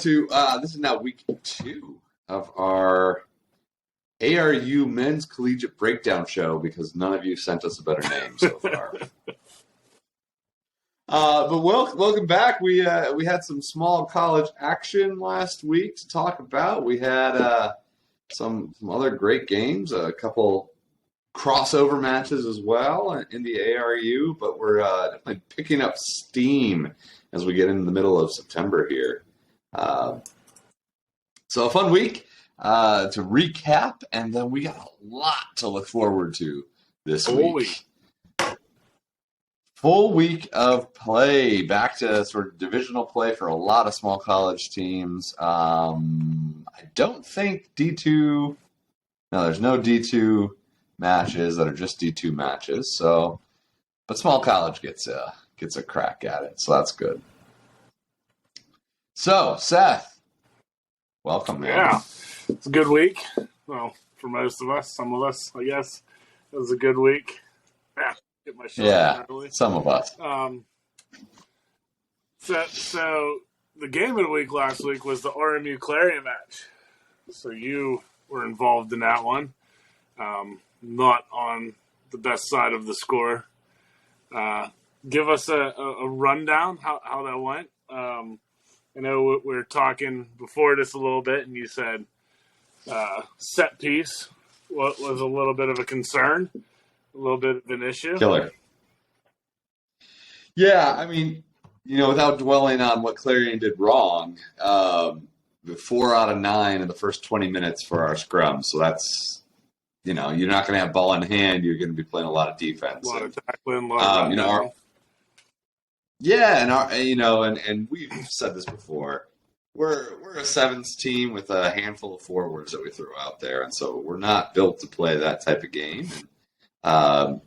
to this is now week 2 of our ARU Men's Collegiate Breakdown Show because none of you sent us a better name so far. But welcome back. We had some small college action last week to talk about. We had some other great games, a couple crossover matches as well in the ARU, but we're definitely picking up steam as we get into the middle of September here. So a fun week to recap, and then we got a lot to look forward to this week. Full week of play, back to sort of divisional play for a lot of small college teams. I don't think D2, no, there's no D2 matches that are just D2 matches. So, but small college gets a crack at it, so that's good. So, Seth, welcome, man. Yeah, it's a good week. Well, for most of us, some of us, I guess, it was a good week. Yeah, get my shot early. Some of us. So the game of the week last week was the RMU Clarion match. So you were involved in that one. Not on the best side of the score. Give us a rundown how that went. I know we were talking before this a little bit, and you said set piece was a little bit of a concern, a little bit of an issue. Killer. Yeah, I mean, without dwelling on what Clarion did wrong, 4 out of 9 in the first 20 minutes for our scrum. So that's, you're not going to have ball in hand. You're going to be playing a lot of defense. A lot of tackling, a lot of and we've said this before. We're a sevens team with a handful of forwards that we throw out there, and so we're not built to play that type of game. And,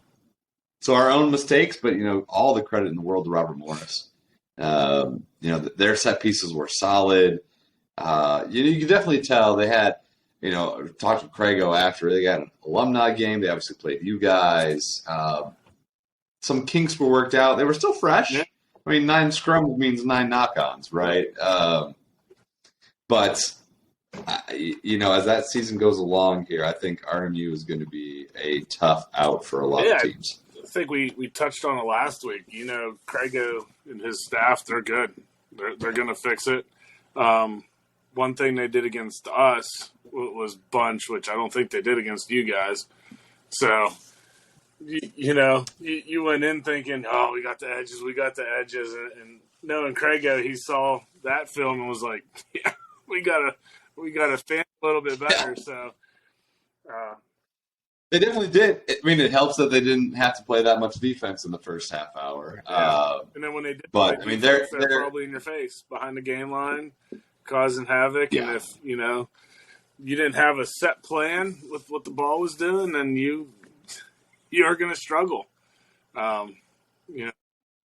so our own mistakes, but all the credit in the world to Robert Morris. Their set pieces were solid. You can definitely tell they had. Talked to Craigo after they got an alumni game. They obviously played you guys. Some kinks were worked out. They were still fresh. Yeah. I mean, 9 scrums means 9 knock-ons, right? But as that season goes along here, I think RMU is going to be a tough out for a lot of teams. I think we touched on it last week. Craigo and his staff, they're good. They're going to fix it. One thing they did against us was bunch, which I don't think they did against you guys. So, you went in thinking, oh, we got the edges. And knowing Craigo, he saw that film and was like, yeah, we gotta fan a little bit better. So, they definitely did. I mean, it helps that they didn't have to play that much defense in the first half hour. Yeah. And then when they did, they're probably in your face behind the game line, causing havoc. Yeah. And if you didn't have a set plan with what the ball was doing, then you are going to struggle. Yeah,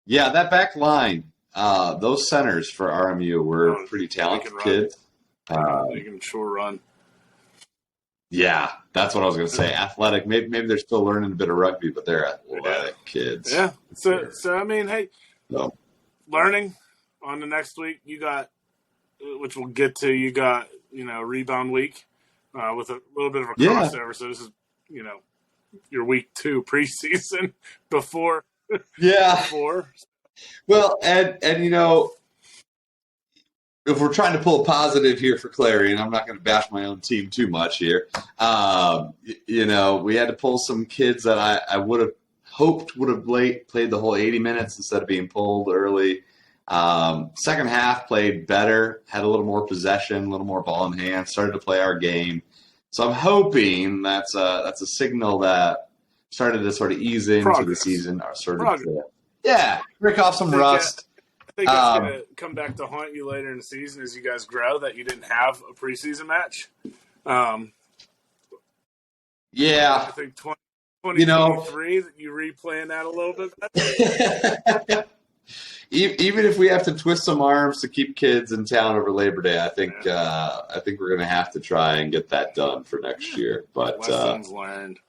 that back line, those centers for RMU were pretty talented kids. They can sure run. Yeah, that's what I was going to say. Athletic. Maybe they're still learning a bit of rugby, but they're athletic kids. Yeah. So I mean, hey, learning on the next week, you got, which we'll get to, you got, rebound week with a little bit of a crossover. Yeah. So this is, your week 2 preseason before. Yeah. Before. Well, and if we're trying to pull a positive here for Clarion, I'm not going to bash my own team too much here. We had to pull some kids that I would have hoped would have played the whole 80 minutes instead of being pulled early. Second half played better, had a little more possession, a little more ball in hand, started to play our game. So I'm hoping that's a signal that started to sort of ease into the season. Or sort of, break off some rust. I think it's going to come back to haunt you later in the season as you guys grow that you didn't have a preseason match. I think 2023 that you replaying that a little bit better. Even if we have to twist some arms to keep kids in town over Labor Day, I think we're going to have to try and get that done for next year. But lessons learned.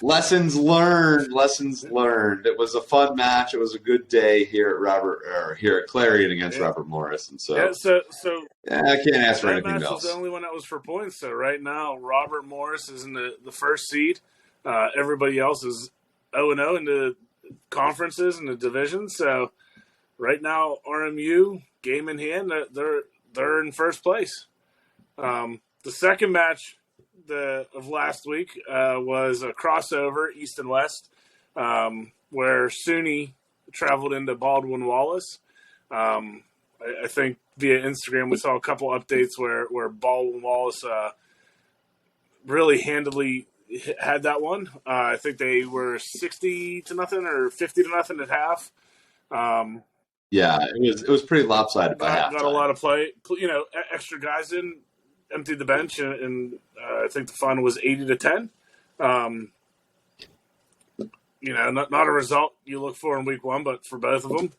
Lessons learned. Lessons learned. It was a fun match. It was a good day here at Clarion against Robert Morris, and so I can't ask for that anything match else. was the only one that was for points. So right now, Robert Morris is in the first seed. Everybody else is 0-0 in the conferences and the division. So right now, RMU game in hand, they're in first place. The second match of last week was a crossover, East and West, where SUNY traveled into Baldwin, Wallace. I think via Instagram we saw a couple updates where Baldwin, Wallace really handily had that one. I think they were 60-0 or 50-0 at half. Yeah, it was pretty lopsided by halftime. Got a lot of play. Extra guys in, emptied the bench, and I think the final was 80-10. Not a result you look for in week one, but for both of them,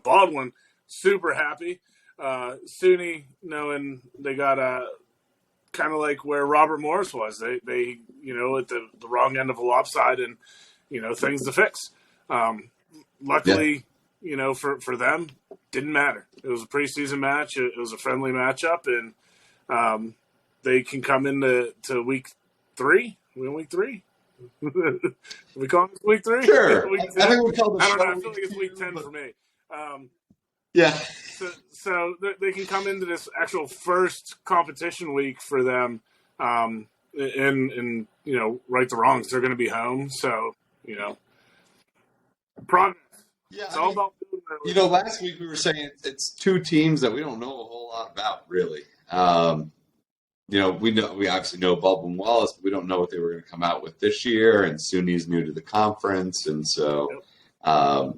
Baldwin super happy. SUNY knowing they got kind of like where Robert Morris was. They at the wrong end of a lopside, and things to fix. Luckily, for them, didn't matter. It was a preseason match. It was a friendly matchup, and they can come into week 3. We in week 3? We call it week 3? Sure. Week I think we call it. I don't know. I feel like it's week 10 for me. Yeah. So they can come into this actual first competition week for them, and right the wrongs. They're going to be home, so progress. Yeah, it's all about. Last week we were saying it's two teams that we don't know a whole lot about, really. We obviously know Baldwin Wallace, but we don't know what they were going to come out with this year. And SUNY's new to the conference, and so, I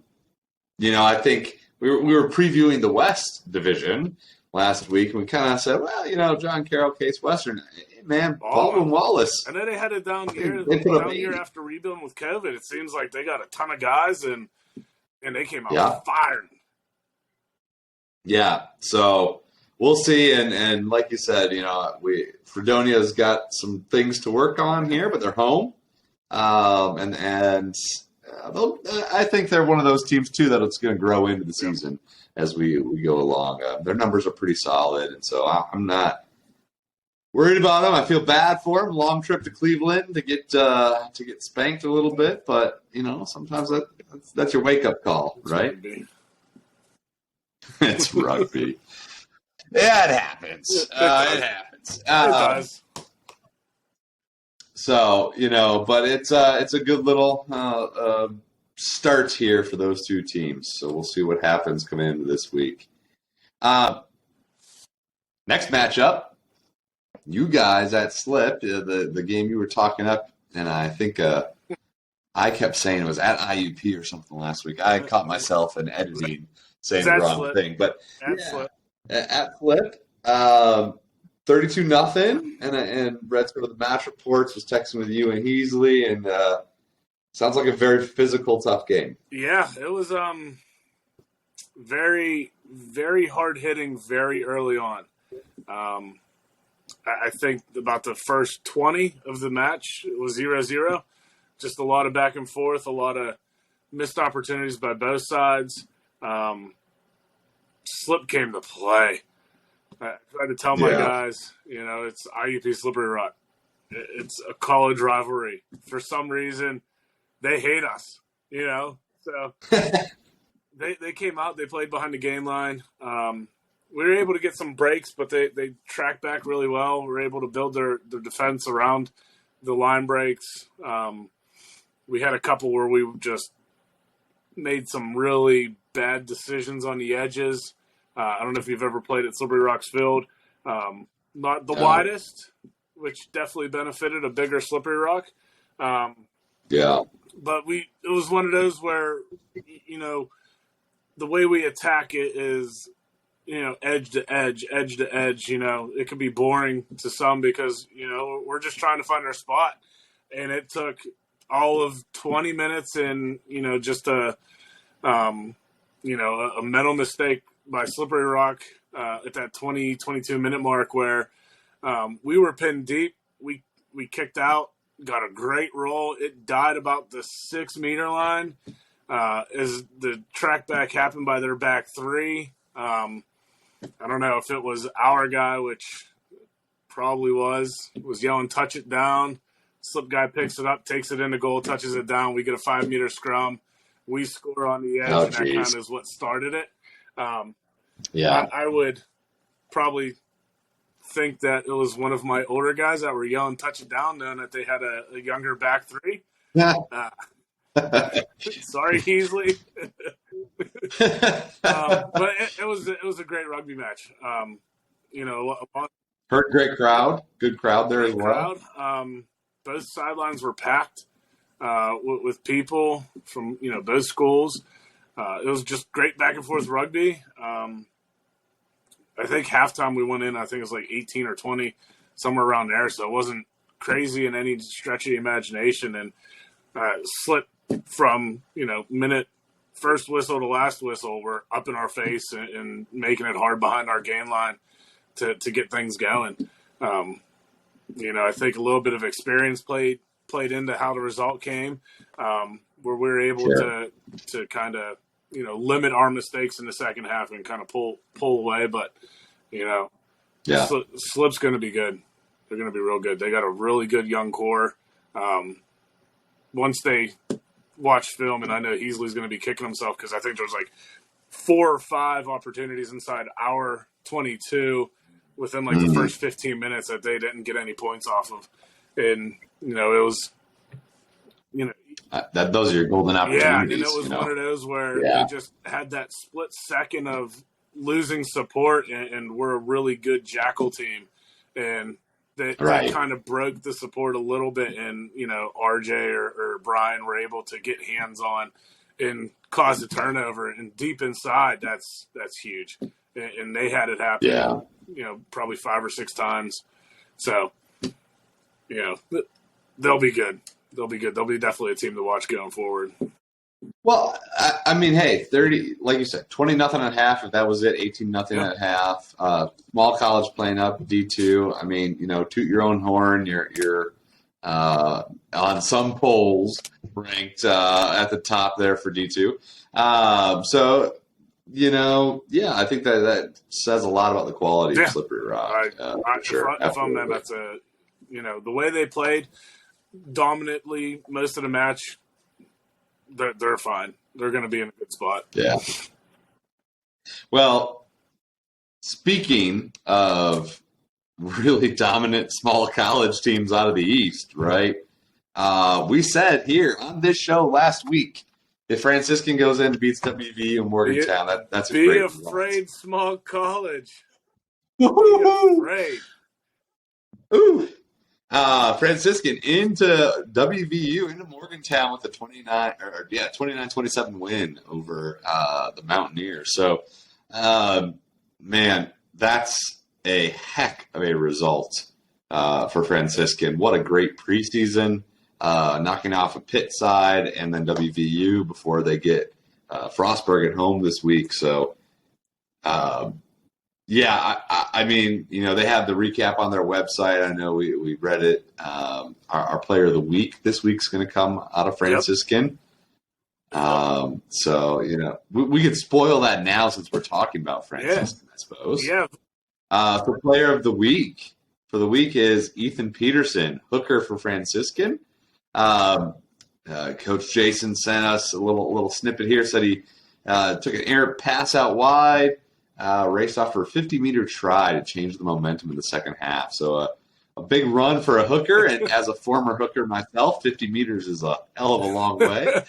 think we were previewing the West Division last week, and we kind of said, well, John Carroll, Case Western, man, Baldwin Wallace. I know they had a down year after rebuilding with COVID. It seems like they got a ton of guys, and they came out firing. Yeah, so we'll see. And like you said, Fredonia's got some things to work on here, but they're home. I think they're one of those teams too that it's going to grow into the season as we go along. Their numbers are pretty solid, and so I'm not worried about them. I feel bad for them. Long trip to Cleveland to get spanked a little bit, but sometimes that's your wake up call, right? It's rugby. Yeah, it happens. It happens. It does. So but it's a good little start here for those two teams. So we'll see what happens coming into this week. Next matchup, you guys at Slip, the game you were talking up, and I think I kept saying it was at IUP or something last week. I caught myself in editing saying the wrong thing, but at Flip, 32-0, and Brett's go to the match reports, was texting with you and Heasley, and sounds like a very physical, tough game. Yeah, it was very, very hard hitting very early on. I think about the first 20 of the match it was 0-0. Just a lot of back and forth, a lot of missed opportunities by both sides. Slip came to play. I tried to tell my guys, it's IUP Slippery Rock. It's a college rivalry. For some reason, they hate us, So they came out, they played behind the game line. We were able to get some breaks, but they tracked back really well. We were able to build their defense around the line breaks. We had a couple where we just made some really bad decisions on the edges. I don't know if you've ever played at Slippery Rocks Field. Not the widest, which definitely benefited a bigger Slippery Rock. But it was one of those where, the way we attack it is, edge to edge. It can be boring to some because, we're just trying to find our spot. And it took all of 20 minutes and, just a mental mistake by Slippery Rock at that 20, 22-minute mark where we were pinned deep. We kicked out, got a great roll. It died about the 6-meter line as the track back happened by their back three. I don't know if it was our guy, which probably was yelling, touch it down. Slip guy picks it up, takes it into goal, touches it down. We get a 5-meter scrum. We score on the edge, and that kind of is what started it. I would probably think that it was one of my older guys that were yelling touch it down, knowing that they had a younger back three. Sorry, Heasley. But it was a great rugby match. Heard great crowd. Good crowd there as well. Both sidelines were packed with people from both schools. It was just great back and forth rugby. I think halftime we went in, I think it was like 18 or 20, somewhere around there. So it wasn't crazy in any stretch of the imagination. And slipped from, minute first whistle to last whistle, we're up in our face and making it hard behind our game line to get things going. I think a little bit of experience played into how the result came, where we were able to kind of, limit our mistakes in the second half and kind of pull away. But, Slip's going to be good. They're going to be real good. They got a really good young core. Once they watch film, and I know Heasley's going to be kicking himself because I think there was like 4 or 5 opportunities inside our 22 within like the first 15 minutes that they didn't get any points off of. And, it was, those are your golden opportunities. Yeah, and it was one of those where they just had that split second of losing support, and we're a really good jackal team. And that kind of broke the support a little bit, and, RJ or Brian were able to get hands on and cause a turnover. And deep inside, that's huge. And they had it happen, probably 5 or 6 times. So, they'll be good. They'll be good. They'll be definitely a team to watch going forward. Well, I mean, hey, 30, like you said, 20-0 at half. If that was it, 18-0 at half. Small college playing up D2. I mean, toot your own horn. You're on some polls ranked at the top there for D2. So, I think that says a lot about the quality of Slippery Rock. For sure. If I'm them, that's the way they played dominantly most of the match, they're fine. They're going to be in a good spot. Yeah. Well, speaking of really dominant small college teams out of the East, right? We said here on this show last week, if Franciscan goes in and beats WVU in Morgantown, that's a great result. Be afraid, small college. Be afraid. Ooh. Franciscan into WVU, into Morgantown with a 29-27 win over the Mountaineers. So, man, that's a heck of a result for Franciscan. What a great preseason, knocking off a Pitt side and then WVU before they get Frostburg at home this week. So, I mean, they have the recap on their website. I know we read it. Our player of the week this week's going to come out of Franciscan. So, we could spoil that now since we're talking about Franciscan, I suppose. Yeah. For player of the week, is Ethan Peterson, hooker for Franciscan. Coach Jason sent us a little snippet here, said he took an errant pass out wide. Raced off for a 50-meter try to change the momentum in the second half. So a big run for a hooker, and as a former hooker myself, 50 meters is a hell of a long way.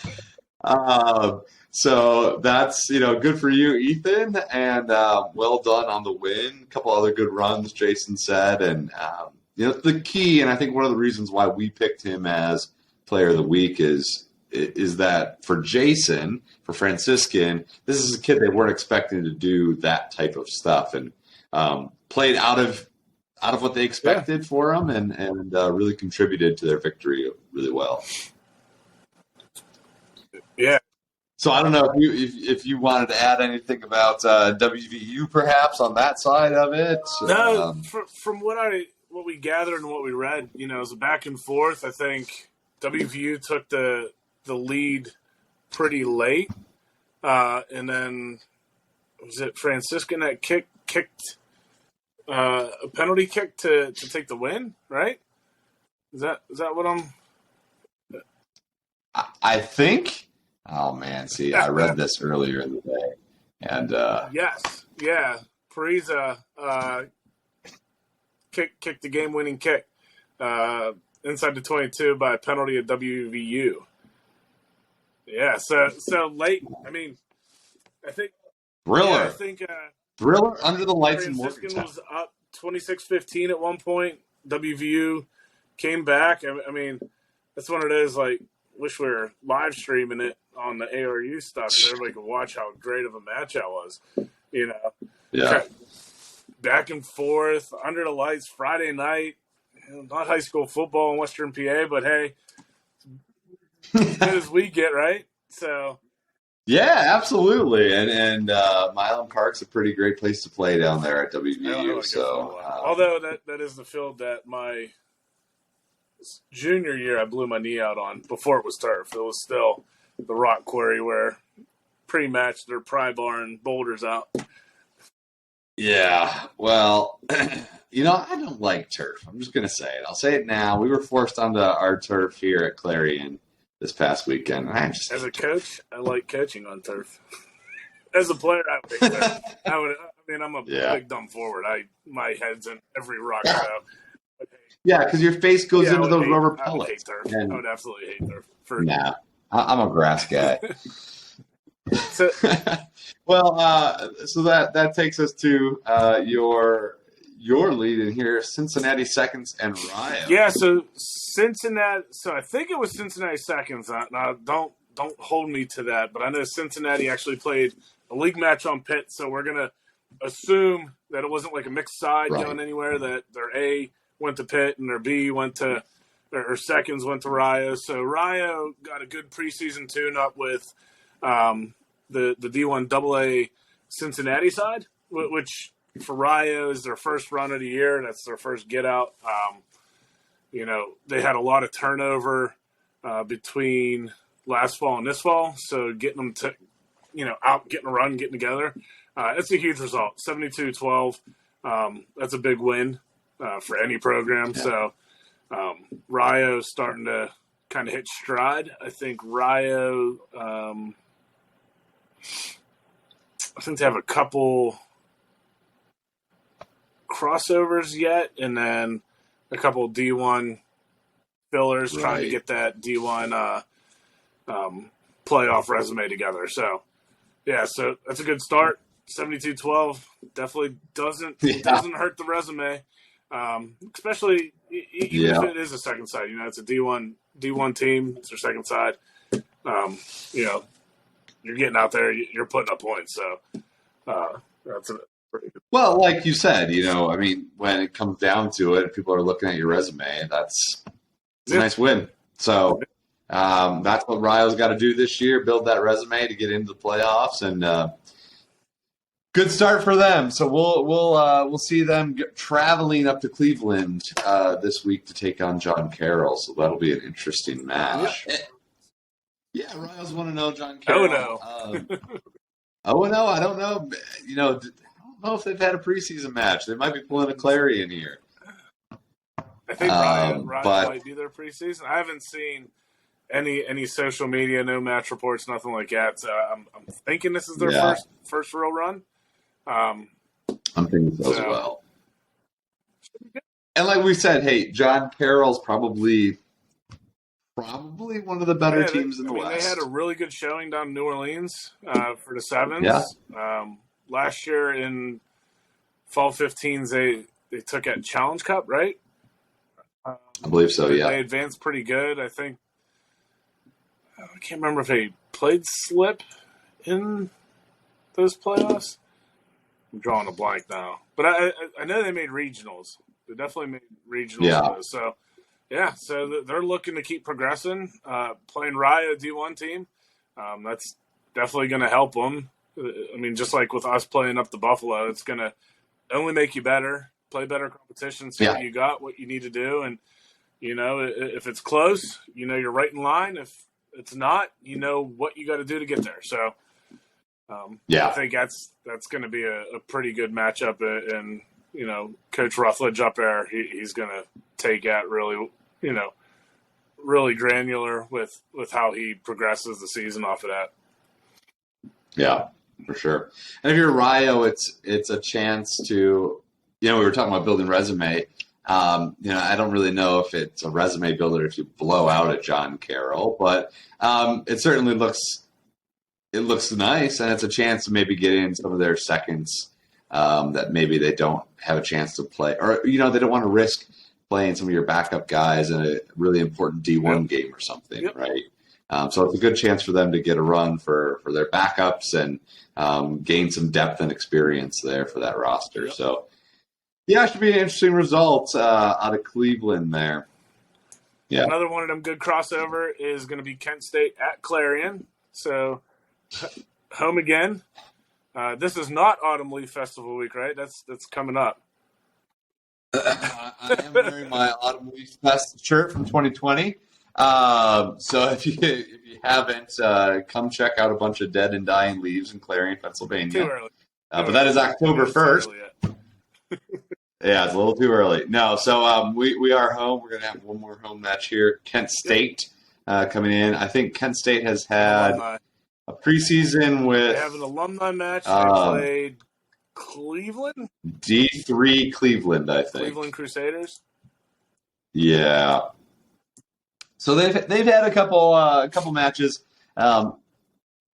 So that's, good for you, Ethan, and well done on the win. A couple other good runs, Jason said. And, the key, and I think one of the reasons why we picked him as player of the week is that for Jason, for Franciscan, this is a kid they weren't expecting to do that type of stuff, and played out of what they expected for him, and really contributed to their victory really well. Yeah. So I don't know if you wanted to add anything about WVU perhaps on that side of it. No, from what what we gathered and what we read, it was a back and forth. I think WVU took the lead pretty late, and then was it Franciscan that kicked a penalty kick to take the win? Right? Is that what I'm? I think. Oh man, see, I read this earlier in the day, and yes, yeah, Pariza kicked the game-winning kick inside the 22 by a penalty at WVU. Yeah, so late. I mean, I think thriller. Yeah, I think thriller under the lights in Franciscan Morgantown was up 26-15 at one point. WVU came back. I mean, that's one of those, like, wish we were live streaming it on the ARU stuff so everybody could watch how great of a match that was. Yeah. Back and forth, under the lights, Friday night. Not high school football in Western PA, but hey, as good as we get, right? So. Yeah, absolutely. And Milan Park's a pretty great place to play down there at WVU. Although that is the field that my junior year I blew my knee out on before it was turf. It was still the rock quarry where pre-match their pry bar and boulders out. Yeah, well, I don't like turf. I'm just going to say it. I'll say it now. We were forced onto our turf here at Clarion this past weekend. As a coach, I like coaching on turf. As a player, I would hate turf. I'm a big dumb forward. My head's in every rock. So. Yeah, because your face goes into those rubber pellets. I would hate turf. I would absolutely hate turf. Nah, I'm a grass guy. So, well, so that takes us to your lead in here, Cincinnati Seconds and Rio. Yeah, so Cincinnati. So I think it was Cincinnati Seconds. Now don't hold me to that, but I know Cincinnati actually played a league match on Pitt, so we're gonna assume that it wasn't like a mixed side going anywhere. That their A went to Pitt and their B went to or Seconds went to Rio. So Rio got a good preseason tune-up with the D1 AA Cincinnati side, which for Rio is their first run of the year. That's their first get out. They had a lot of turnover between last fall and this fall. So getting them to, out, getting a run, getting together, it's a huge result. 72-12. That's a big win for any program. Yeah. So Rio's starting to kind of hit stride. I think Rio, I think they have a couple crossovers yet, and then a couple D1 fillers trying to get that D1 playoff resume together. So, yeah, so that's a good start. 72-12 definitely doesn't hurt the resume, especially even if it is a second side. It's a D1 team. It's their second side. You're getting out there. You're putting up points. So that's a pretty good. Well, like you said, when it comes down to it, people are looking at your resume. It's a nice win. So that's what Rio's got to do this year: build that resume to get into the playoffs, and good start for them. So we'll see them traveling up to Cleveland this week to take on John Carroll. So that'll be an interesting match. Yeah, Rio's want to know John Carroll. Oh no, I don't know. I don't know if they've had a preseason match. They might be pulling a Clarion here. I think Ryan might be their preseason. I haven't seen any social media, no match reports, nothing like that. So I'm thinking this is their first real run. I'm thinking so as well. And like we said, hey, John Carroll's probably one of the better teams in the West. They had a really good showing down in New Orleans for the Sevens. Yeah. Last year in Fall 15s, they took at Challenge Cup, right? I believe so, yeah. They advanced pretty good. I think I can't remember if they played Slip in those playoffs. I'm drawing a blank now. But I know they made regionals. They definitely made regionals. Yeah. So, yeah, so they're looking to keep progressing. Playing Rio D1 team, that's definitely going to help them. Just like with us playing up the Buffalo, it's going to only make you better. play better competition, see what you got, what you need to do. And, if it's close, you're right in line. If it's not, what you got to do to get there. So, I think that's going to be a pretty good matchup. And, Coach Ruthledge up there, he's going to take at really, really granular with how he progresses the season off of that. Yeah, for sure. And if you're Rio, it's a chance to, we were talking about building resume. I don't really know if it's a resume builder if you blow out at John Carroll, but it certainly looks nice, and it's a chance to maybe get in some of their seconds that maybe they don't have a chance to play, or they don't want to risk playing some of your backup guys in a really important D1 game or something, right? So it's a good chance for them to get a run for their backups and gain some depth and experience there for that roster. Yep. So, it should be an interesting result out of Cleveland there. Yeah. Another one of them good crossover is going to be Kent State at Clarion. So, home again. This is not Autumn Leaf Festival week, right? That's coming up. I am wearing my Autumn Leaf Fest shirt from 2020. So if you haven't, come check out a bunch of dead and dying leaves in Clarion, Pennsylvania. Too early. But that is October 1st. Yeah, it's a little too early. No, so we are home. We're going to have one more home match here. Kent State coming in. I think Kent State has had a preseason with... They have an alumni match. They played Cleveland? D3 Cleveland, I think. Cleveland Crusaders? Yeah. So they've had a couple matches.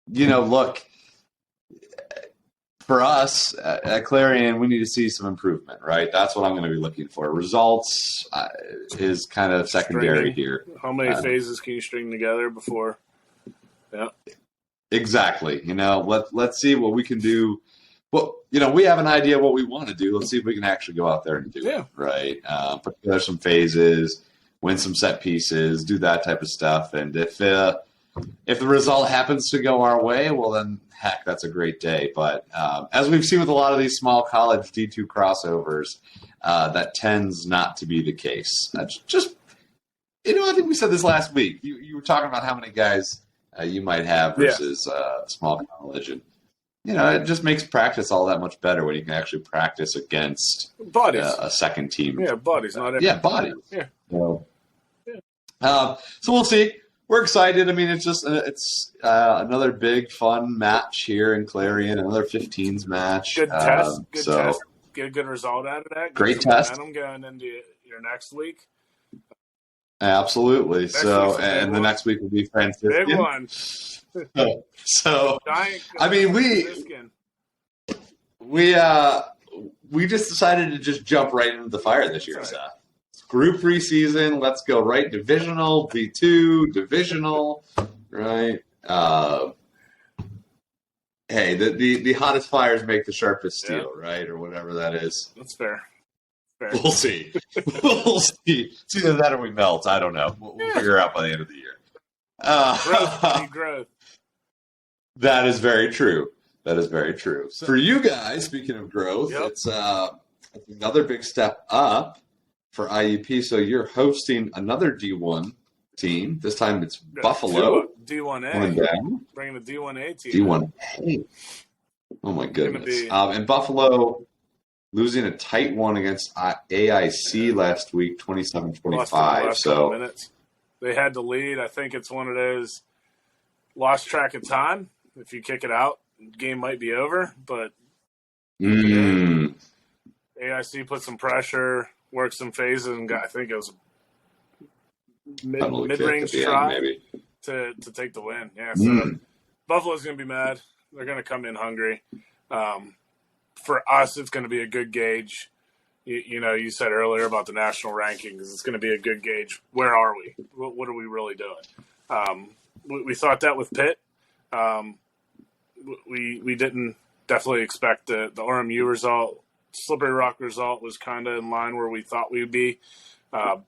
Look, for us at Clarion, we need to see some improvement, right? That's what I'm going to be looking for. Results is kind of secondary here. How many phases can you string together before? Yeah. Exactly. Let's see what we can do. Well, we have an idea what we want to do. Let's see if we can actually go out there and do it, right? Put together some phases, win some set pieces, do that type of stuff. And if the result happens to go our way, well, then, heck, that's a great day. But as we've seen with a lot of these small college D2 crossovers, that tends not to be the case. Just, I think we said this last week. You were talking about how many guys you might have versus small college. And, it just makes practice all that much better when you can actually practice against a second team. Yeah, bodies, not everything. Yeah, bodies. Yeah. So we'll see. We're excited. I mean, it's another big, fun match here in Clarion, another 15s match. Good test. Good test. Get a good result out of that. Great test. I'm going into your next week. Absolutely. And the next week will be Franciscan. Big one. So I mean, we just decided to just jump right into the fire this year, Seth. Group preseason, let's go right. Divisional, V2, divisional, right? Hey, the hottest fires make the sharpest steel, right? Or whatever that is. That's fair. We'll see. We'll see. It's either that or we melt. I don't know. We'll figure out by the end of the year. Growth. That is very true. So, for you guys, speaking of growth, it's another big step up for IUP. So you're hosting another D1 team. This time it's Buffalo. D1A. Bringing the D1A team. D1A. Oh, my goodness. And Buffalo losing a tight one against AIC last week, 27-25. So minutes. They had the lead. I think it's one of those lost track of time. If you kick it out, the game might be over. But AIC put some pressure, worked some phases, and I think it was a mid-range try to take the win. Yeah, so Buffalo's going to be mad. They're going to come in hungry. For us, it's going to be a good gauge. You said earlier about the national rankings. It's going to be a good gauge. Where are we? What are we really doing? We thought that with Pitt. We didn't definitely expect the RMU result. Slippery Rock result was kind of in line where we thought we would be.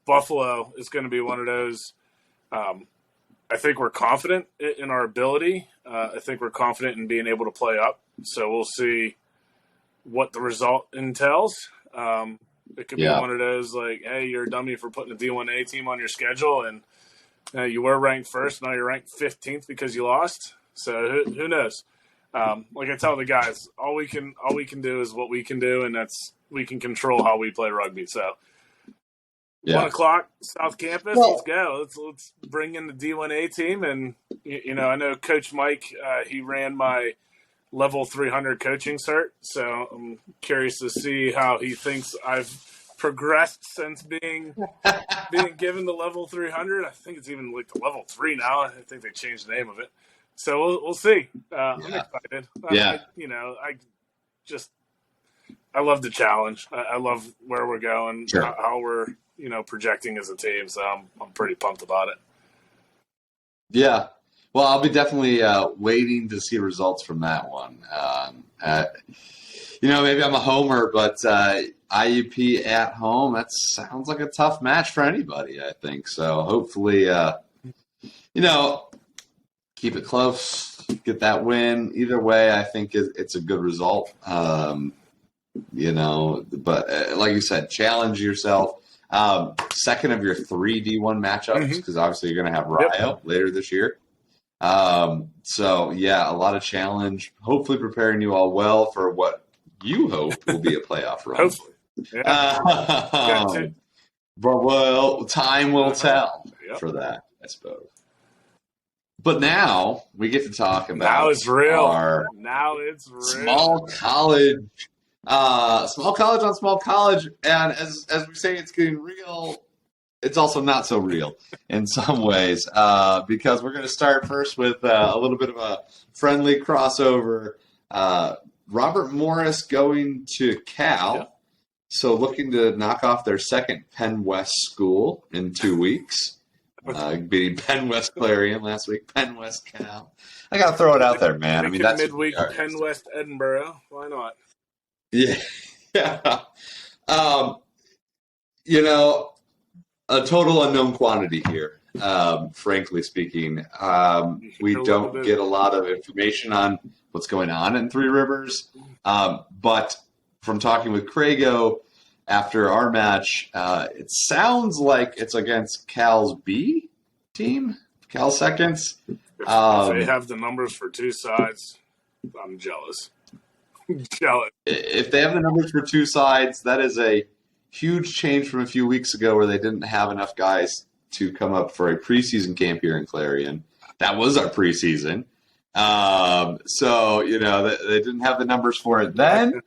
Buffalo is going to be one of those. I think we're confident in our ability. I think we're confident in being able to play up. So we'll see what the result entails. It could be one of those like, hey, you're a dummy for putting a D1A team on your schedule, and you were ranked first. Now you're ranked 15th because you lost. So who knows? Like I tell the guys, all we can do is what we can do, and that's we can control how we play rugby. So 1 o'clock South Campus, let's go. Let's bring in the D1A team, and I know Coach Mike. He ran my level 300 coaching cert, so I'm curious to see how he thinks I've progressed since being given the level 300. I think it's even like the level 3 now. I think they changed the name of it. So we'll see. I'm excited. I love the challenge. I love where we're going, how we're projecting as a team. So I'm pretty pumped about it. Yeah. Well, I'll be definitely waiting to see results from that one. Maybe I'm a homer, but IUP at home, that sounds like a tough match for anybody, I think. So hopefully, keep it close, get that win. Either way, I think it's a good result. But like you said, challenge yourself. Second of your 3 D1 matchups, because obviously you're going to have Rio later this year. A lot of challenge. Hopefully preparing you all well for what you hope will be a playoff run. Hopefully. Yeah. But time will tell for that, I suppose. But now we get to talk about now it's real. Small college on small college, and as we say, it's getting real. It's also not so real in some ways because we're going to start first with a little bit of a friendly crossover. Robert Morris going to Cal, so looking to knock off their second Penn West school in 2 weeks. Beating Penn West Clarion last week, Penn West Cal. I got to throw it out there, man. I mean, that's midweek Penn West Edinburgh. Why not? Yeah. A total unknown quantity here, frankly speaking. We don't get a lot of information on what's going on in Three Rivers. But from talking with Crago after our match, it sounds like it's against Cal's B team, Cal seconds. If they have the numbers for 2 sides, I'm jealous. If they have the numbers for 2 sides, that is a huge change from a few weeks ago where they didn't have enough guys to come up for a preseason camp here in Clarion. That was our preseason. They didn't have the numbers for it then.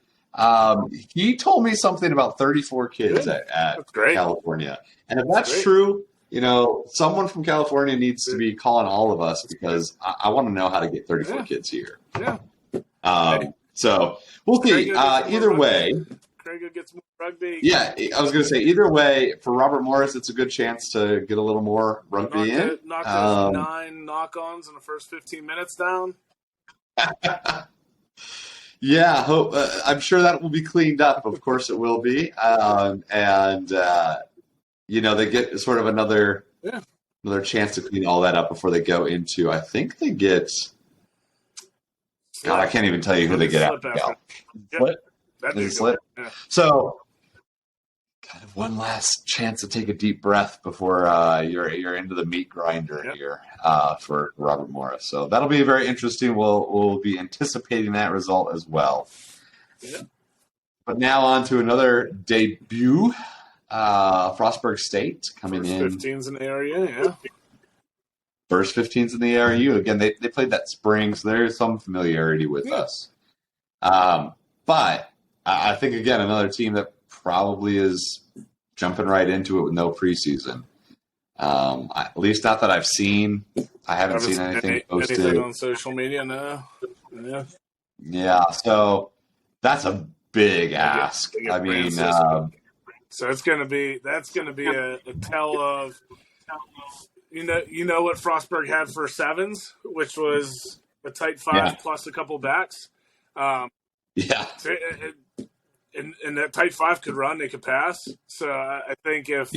He told me something about 34 kids at California. And if that's true, someone from California needs to be calling all of us because I want to know how to get 34 kids here. Yeah. So we'll see. Either way. Craig gets more rugby. Yeah, I was going to say, either way, for Robert Morris, it's a good chance to get a little more rugby in. Knock those 9 knock-ons in the first 15 minutes down. Yeah, I'm sure that will be cleaned up. Of course it will be. They get sort of another chance to clean all that up before they go into, I think they get – God, I can't even tell you who they get after. Split? Is it slip? Yeah. So, kind of one last chance to take a deep breath before you're into the meat grinder here for Robert Morris. So that'll be very interesting. We'll be anticipating that result as well. Yeah. But now on to another debut. Frostburg State coming in. 15s in the area, yeah. First 15s in the ARU. Again, they played that spring, so there's some familiarity with us. But I think, again, another team that probably is jumping right into it with no preseason. At least not that I've seen. I haven't seen anything posted. Anything on social media, no. Yeah. Yeah, so that's a big ask. I mean, so that's going to be a tell of you know what Frostburg had for 7s, which was a tight 5 plus a couple backs. And that tight 5 could run, they could pass. So I think if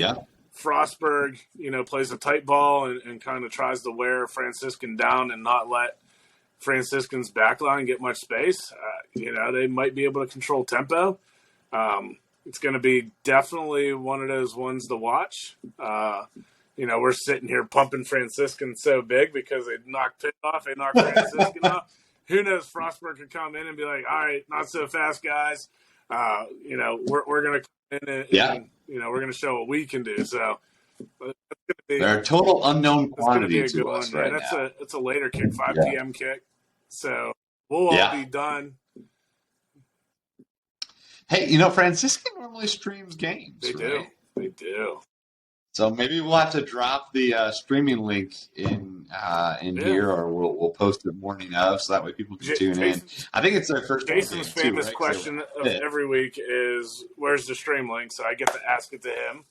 Frostburg, plays a tight ball and kind of tries to wear Franciscan down and not let Franciscan's backline get much space, they might be able to control tempo. it's going to be definitely one of those ones to watch. We're sitting here pumping Franciscan so big because they knocked Pitt off. They knocked Franciscan off. Who knows? Frostburg could come in and be like, all right, not so fast, guys. We're going to come in and we're going to show what we can do. So they're a total unknown quantity to us right now. It's a later kick, 5 p.m. kick. So we'll all be done. Hey, Franciscan normally streams games. They do. So maybe we'll have to drop the streaming link in here, or we'll post it morning of, so that way people can tune in. I think it's their first. Jason's famous question of every week is, "Where's the stream link?" So I get to ask it to him.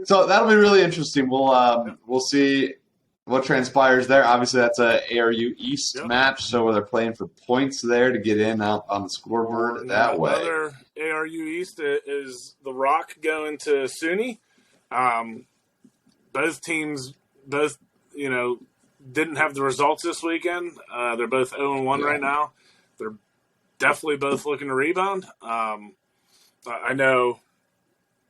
So that'll be really interesting. We'll see what transpires there. Obviously, that's a ARU East match, so they're playing for points there to get in out on the scoreboard that way. Another ARU East is the Rock going to SUNY. Both teams, didn't have the results this weekend. They're both 0-1 right now. They're definitely both looking to rebound. I know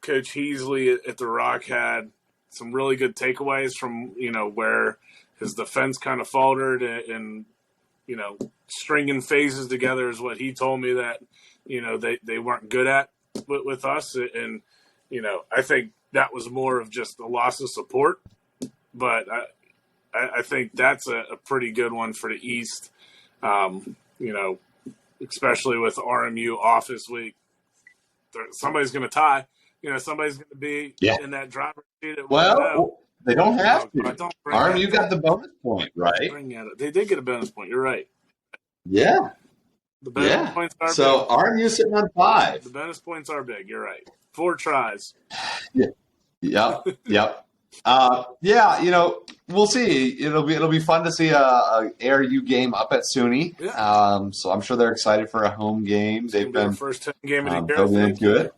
Coach Heasley at the Rock had some really good takeaways from, where his defense kind of faltered and stringing phases together is what he told me that, they weren't good at with us. And, I think that was more of just a loss of support. But I think that's a pretty good one for the East, especially with RMU off this week. Somebody's going to tie. Somebody's going to be in that driver's seat. They don't have to. RMU got the bonus point, right? They did get a bonus point. You're right. Yeah. The bonus points are so big. RMU sitting on 5. The bonus points are big. You're right. 4 tries. Yep. We'll see. It'll be fun to see a ARU game up at SUNY. Yeah. So I'm sure they're excited for a home game. They've been first home game of the building year. into it.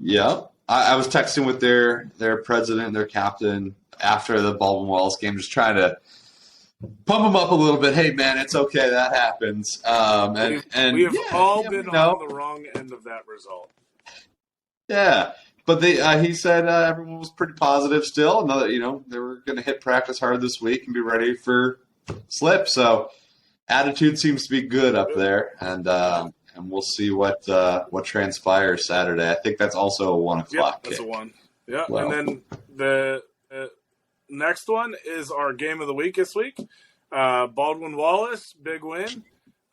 Yep. I was texting with their president, their captain after the Baldwin Wallace game, just trying to pump them up a little bit. Hey, man, it's okay. That happens. We have all been on the wrong end of that result. Yeah. But he said everyone was pretty positive still. They were going to hit practice hard this week and be ready for slip. So attitude seems to be good up there, and we'll see what transpires Saturday. I think that's also a 1 o'clock. That's kick. a 1. Yeah, well, and then the next one is our game of the week this week. Baldwin Wallace, big win.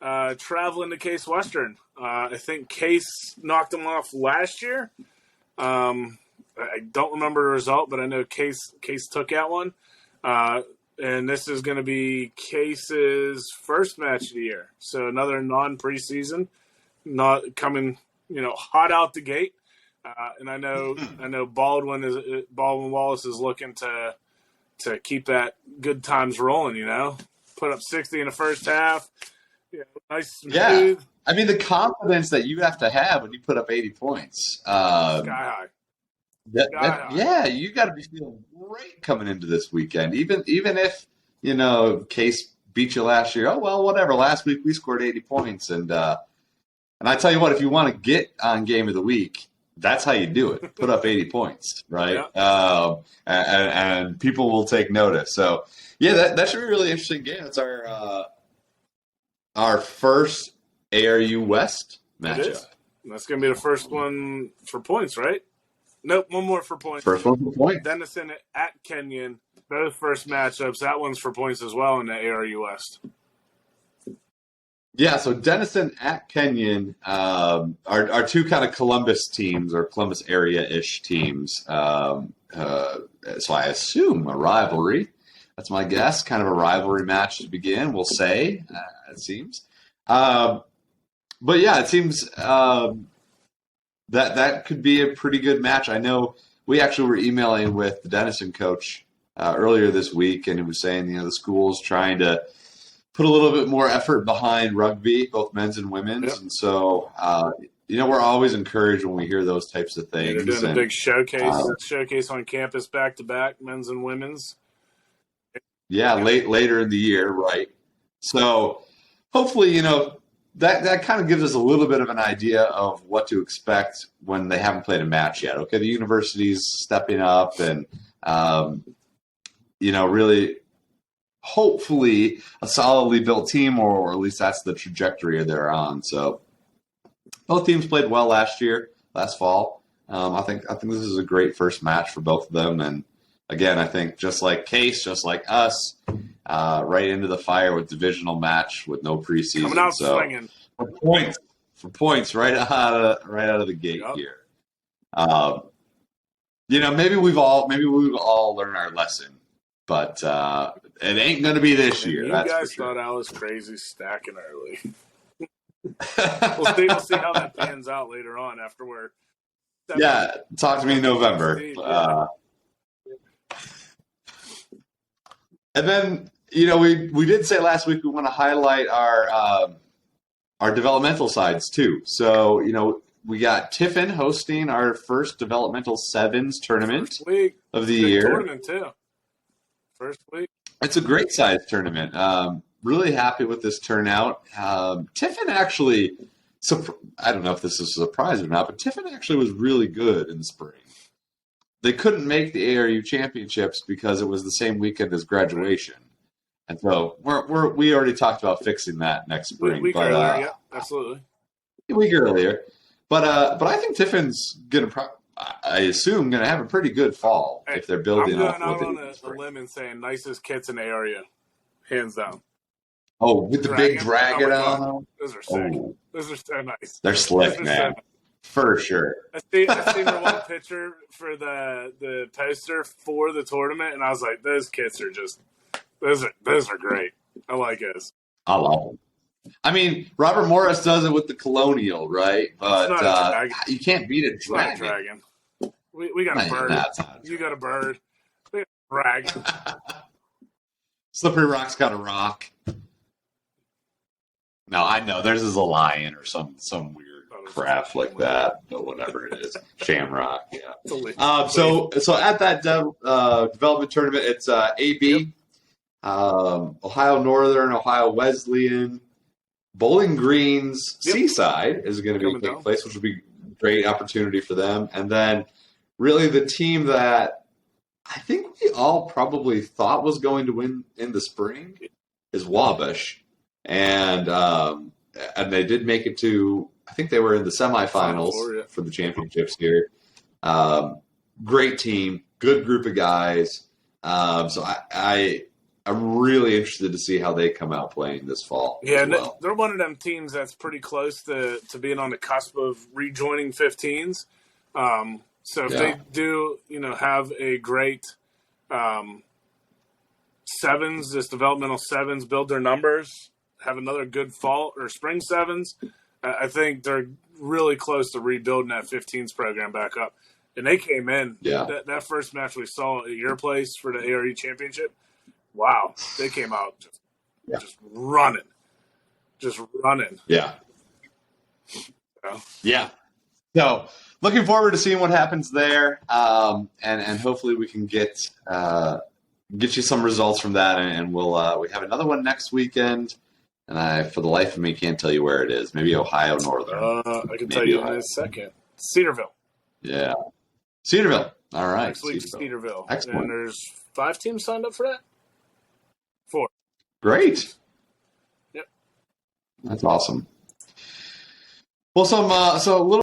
Traveling to Case Western. I think Case knocked them off last year. I don't remember the result, but I know Case took that one. And this is going to be Case's first match of the year. So another non-preseason, not coming, hot out the gate. And I know Baldwin Wallace is looking to keep that good times rolling, Put up 60 in the first half. Nice and smooth. I mean, the confidence that you have to have when you put up 80 points. Sky high. Yeah, you got to be feeling great coming into this weekend. Even if, Case beat you last year. Oh, well, whatever. Last week we scored 80 points. And I tell you what, if you want to get on Game of the Week, that's how you do it. Put up 80 points, right? Yeah. And people will take notice. So, that should be a really interesting game. It's our first ARU West matchup. That's going to be the first one for points, right? Nope, one more for points. First one for points. Denison at Kenyon. Both first matchups. That one's for points as well in the ARU West. Yeah, so Denison at Kenyon are two kind of Columbus teams or Columbus area-ish teams. So I assume a rivalry. That's my guess. Kind of a rivalry match to begin, we'll say, it seems. But yeah, it seems that could be a pretty good match. I know we actually were emailing with the Denison coach earlier this week, and he was saying, the school's trying to put a little bit more effort behind rugby, both men's and women's. Yep. And so, we're always encouraged when we hear those types of things. They're doing a big showcase on campus back-to-back, men's and women's. Yeah, later in the year, right. So hopefully, that kind of gives us a little bit of an idea of what to expect when they haven't played a match yet. Okay, the university's stepping up and, really hopefully a solidly built team, or at least that's the trajectory they're on. So both teams played well last fall. I think this is a great first match for both of them. And again, I think just like Case, just like us, right into the fire with divisional match with no preseason. Coming out swinging for points right out of the gate here. Maybe we've all learned our lesson, but it ain't going to be this year. You that's guys for sure. thought I was crazy stacking early. We'll see how that pans out later on after we're. Yeah, talk to me in November. And then, we did say last week we want to highlight our developmental sides too. So, we got Tiffin hosting our first developmental sevens tournament of the year. Tournament too. First week. It's a great size tournament. Really happy with this turnout. Tiffin actually, I don't know if this is a surprise or not, but Tiffin actually was really good in the spring. They couldn't make the ARU championships because it was the same weekend as graduation. And so we already talked about fixing that next spring. A week earlier, yeah, absolutely. A week earlier. But I think Tiffin's going to, I assume, going to have a pretty good fall if they're building off what they did. I'm going out on a limb and saying nicest kits in the area, hands down. Oh, with the big dragon on them? Those are sick. Oh. Those are so nice. They're slick, man. So for sure. I seen the one picture for the poster for the tournament, and I was like, those kits are just, those are great. I like those. I love them. I mean, Robert Morris does it with the Colonial, right? But you can't beat a dragon. It's not a dragon. We got a bird. You got a bird. We got a dragon. Slippery Rock's got a rock. No, I know. Theirs is a lion or some weird crap like that. But whatever it is. Shamrock, yeah. So at that development tournament, it's AB, Ohio Northern, Ohio Wesleyan, Bowling Green's Seaside is going to be taking place, which will be a great opportunity for them. And then really the team that I think we all probably thought was going to win in the spring is Wabash. And they did make it to, I think they were in the semifinals for the championships here. Great team, good group of guys. So I'm really interested to see how they come out playing this fall. Yeah, they're one of them teams that's pretty close to being on the cusp of rejoining 15s. So if they do, have a great sevens, this developmental sevens, build their numbers, have another good fall or spring sevens, I think they're really close to rebuilding that 15s program back up. And they came in. Yeah. That first match we saw at your place for the ARU championship, wow, they came out just running. Just running. Yeah. Yeah. So looking forward to seeing what happens there. And hopefully we can get you some results from that. And we'll we have another one next weekend. And I, for the life of me, can't tell you where it is. Maybe Ohio Northern. I can tell you in a second. Cedarville. Yeah. Cedarville. All right. Next week, Cedarville. Excellent. And there's 5 teams signed up for that? 4. Great. Yep. That's awesome. Well, so a little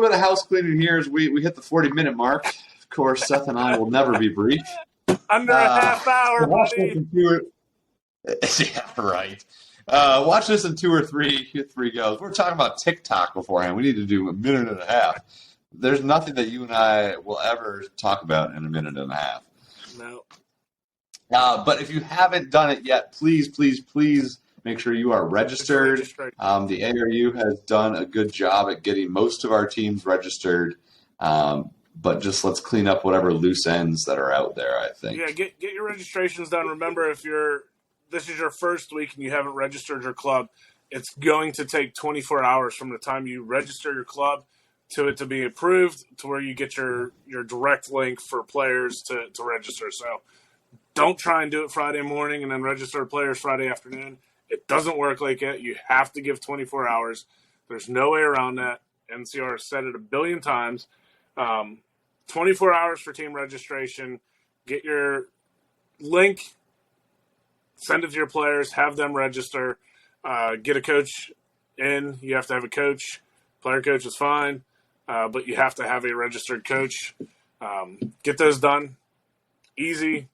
bit of house cleaning here as we hit the 40-minute mark. Of course, Seth and I will never be brief. Under a half hour, buddy. Yeah, right. Watch this in 2 or 3 goes. We're talking about TikTok beforehand. We need to do a minute and a half. There's nothing that you and I will ever talk about in a minute and a half. No. But if you haven't done it yet, please make sure you are registered. The ARU has done a good job at getting most of our teams registered. But just let's clean up whatever loose ends that are out there, I think. Yeah, get your registrations done. Remember, if this is your first week and you haven't registered your club, it's going to take 24 hours from the time you register your club to it to be approved to where you get your direct link for players to register. So Don't try and do it Friday morning and then register players Friday afternoon. It doesn't work like that. You have to give 24 hours. There's no way around that. NCR has said it a billion times. 24 hours for team registration. Get your link, send it to your players, have them register, get a coach in. You have to have a coach. Player coach is fine, but you have to have a registered coach. Get those done. Easy,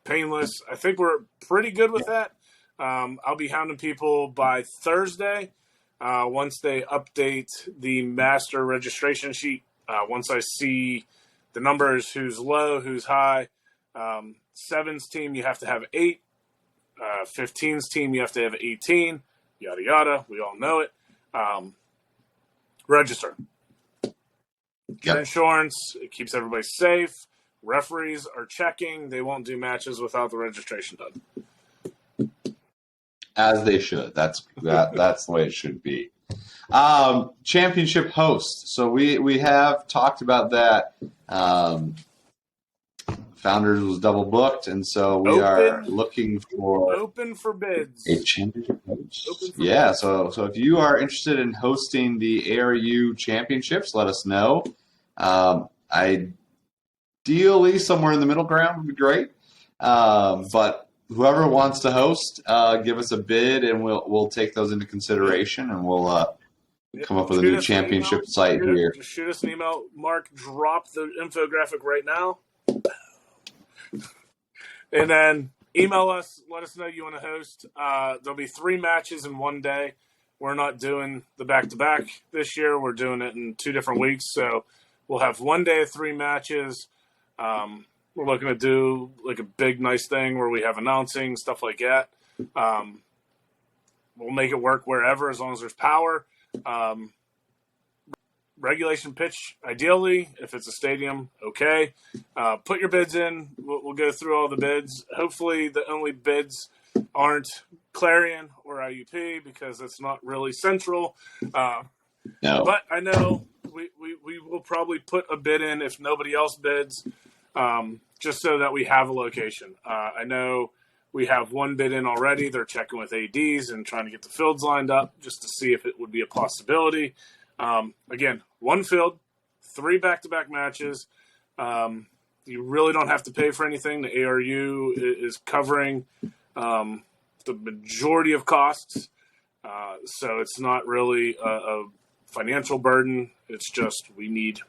painless. I think we're pretty good with that. I'll be hounding people by Thursday once they update the master registration sheet. Once I see the numbers, who's low, who's high. 7's team, you have to have 8. 15's team, you have to have 18. Yada, yada. We all know it. Register. Get insurance. It keeps everybody safe. Referees are checking. They won't do matches without the registration done. As they should. That's the way it should be. Championship host. So we have talked about that. Founders was double booked, and so we are looking for open for bids. A championship host. Yeah, bids. So if you are interested in hosting the ARU championships, let us know. Ideally, somewhere in the middle ground would be great. But whoever wants to host, give us a bid, and we'll take those into consideration, and we'll come up with a new championship site here. Just shoot us an email. Marc, drop the infographic right now. And then email us. Let us know you want to host. There'll be 3 matches in one day. We're not doing the back-to-back this year. We're doing it in 2 different weeks. So we'll have one day of 3 matches. We're looking to do like a big, nice thing where we have announcing, stuff like that. We'll make it work wherever as long as there's power. Regulation pitch, ideally. If it's a stadium, okay. Put your bids in. We'll go through all the bids. Hopefully the only bids aren't Clarion or IUP because it's not really central. No. But I know we will probably put a bid in if nobody else bids, just so that we have a location. I know we have one bid in already. They're checking with ADs and trying to get the fields lined up just to see if it would be a possibility. Again, 1 field, 3 back-to-back matches. You really don't have to pay for anything. The ARU is covering the majority of costs, so it's not really a financial burden. It's just we need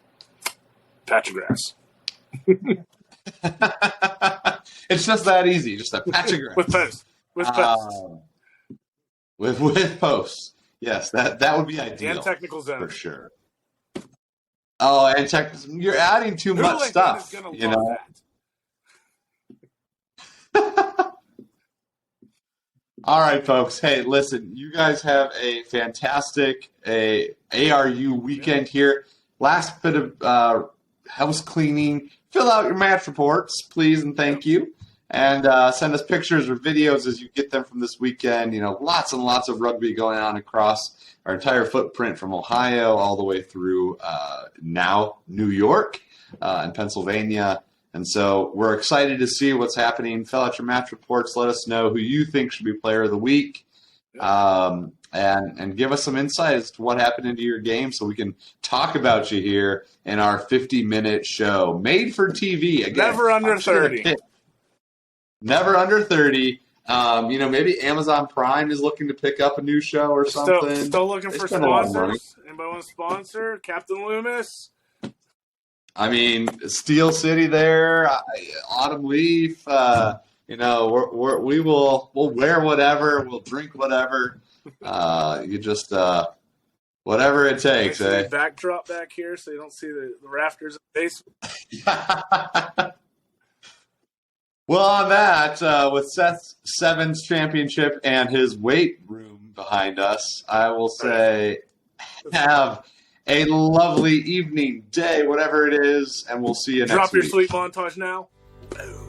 patch of grass. It's just that easy, just a patch of grass. With posts. With posts. Yes, that would be ideal. And technical zone. For sure. Oh, and you're adding too much stuff. You know? All right, folks. Hey, listen, you guys have a fantastic ARU weekend here. Last bit of house cleaning. Fill out your match reports, please, and thank you. And send us pictures or videos as you get them from this weekend. You know, lots and lots of rugby going on across our entire footprint from Ohio all the way through now New York and Pennsylvania. And so we're excited to see what's happening. Fill out your match reports. Let us know who you think should be player of the week. And give us some insight as to what happened into your game so we can talk about you here in our 50-minute show. Made for TV. Again, never under 30. Never under 30. Maybe Amazon Prime is looking to pick up a new show or something. Still looking for sponsors. Anybody want to sponsor? Captain Loomis? I mean, Steel City there, Autumn Leaf. We'll wear whatever, we'll drink whatever. Whatever it takes. Backdrop back here so you don't see the rafters in the basement. Well, on that, with Seth's Sevens championship and his weight room behind us, I will say have a lovely evening, day, whatever it is, and we'll see you next week. Drop your sleep montage now. Boom.